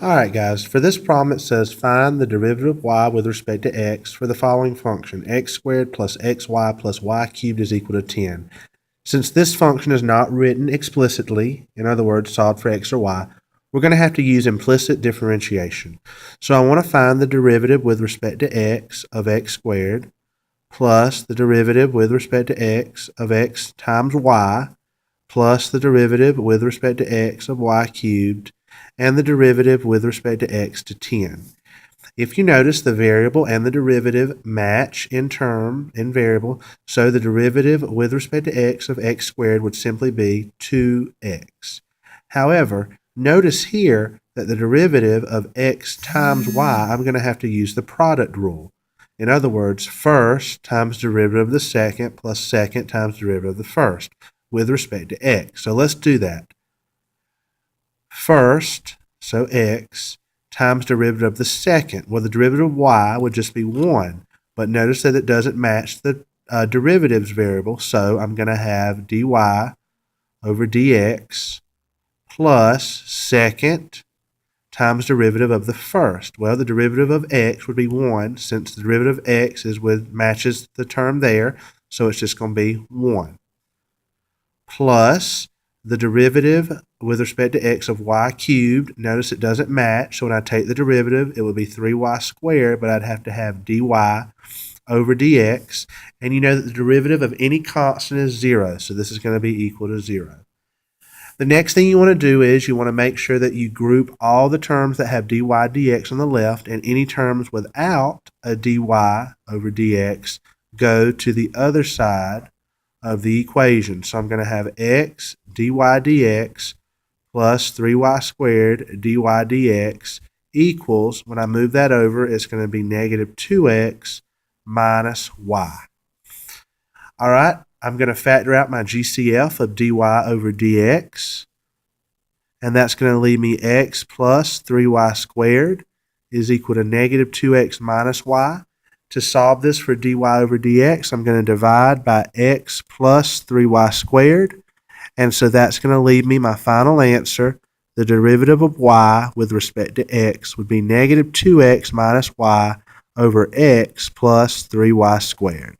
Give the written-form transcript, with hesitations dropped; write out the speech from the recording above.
Alright guys, for this problem it says find the derivative of y with respect to x for the following function, x squared plus xy plus y cubed is equal to 10. Since this function is not written explicitly, in other words solved for x or y, we're going to have to use implicit differentiation. So I want to find the derivative with respect to x of x squared plus the derivative with respect to x of x times y plus the derivative with respect to x of y cubed and the derivative with respect to x to 10. If you notice, the variable and the derivative match in variable, so the derivative with respect to x of x squared would simply be 2x. However, notice here that the derivative of x times y, I'm going to have to use the product rule. In other words, first times derivative of the second plus second times derivative of the first with respect to x. So let's do that. First, so x, times derivative of the second. Well, the derivative of y would just be 1. But notice that it doesn't match the derivatives variable, so I'm going to have dy over dx plus second times derivative of the first. Well, the derivative of x would be 1, since the derivative of x matches the term there, so it's just going to be 1. Plus the derivative with respect to x of y cubed. Notice it doesn't match, so when I take the derivative, it would be 3y squared, but I'd have to have dy over dx. And you know that the derivative of any constant is 0, so this is going to be equal to 0. The next thing you want to do is you want to make sure that you group all the terms that have dy dx on the left, and any terms without a dy over dx go to the other side of the equation. So I'm going to have x dy dx plus 3y squared dy dx equals, when I move that over, it's going to be negative 2x minus y. All right, I'm going to factor out my GCF of dy over dx, and that's going to leave me x plus 3y squared is equal to negative 2x minus y. To solve this for dy over dx, I'm going to divide by x plus 3y squared, and so that's going to leave me my final answer. The derivative of y with respect to x would be negative 2x minus y over x plus 3y squared.